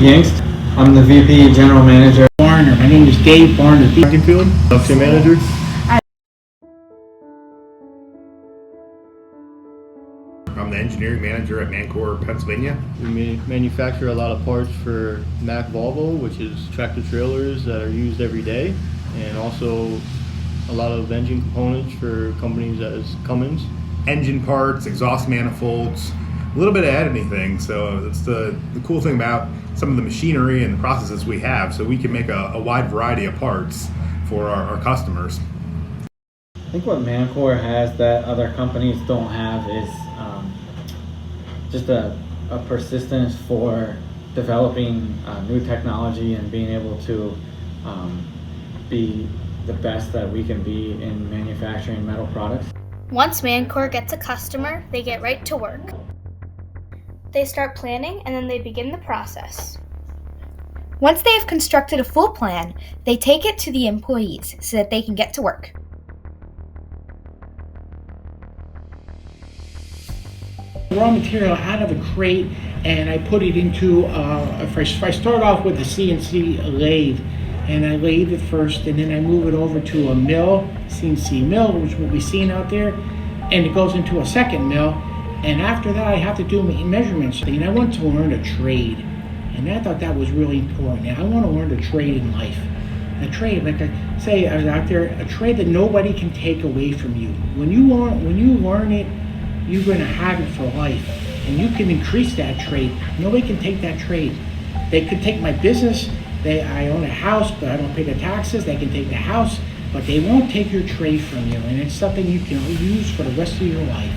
Yingst. I'm the VP General Manager. Barner. My name is Dave Barner. Field, production manager. I'm the engineering manager at Mancor, Pennsylvania. We manufacture a lot of parts for Mack Volvo, which is tractor trailers that are used every day, and also a lot of engine components for companies as Cummins. Engine parts, exhaust manifolds, a little bit of anything. So that's the cool thing about some of the machinery and the processes we have. So we can make a wide variety of parts for our customers. I think what Mancor has that other companies don't have is just a persistence for developing new technology and being able to be the best that we can be in manufacturing metal products. Once Mancor gets a customer, they get right to work. They start planning and then they begin the process. Once they have constructed a full plan, they take it to the employees so that they can get to work. Raw material out of a crate, and I put it into, if I start off with the CNC lathe, and I lathe it first, and then I move it over to a mill, CNC mill, which we'll be seeing out there, and it goes into a second mill, and after that I have to do measurements. And I want to learn a trade, and I thought that was really important. And I want to learn a trade in life. A trade, like I say out there, a trade that nobody can take away from you. When you learn it, you're going to have it for life, and you can increase that trade. Nobody can take that trade. They could take my business. I own a house, but I don't pay the taxes. They can take the house, but they won't take your trade from you, and it's something you can use for the rest of your life.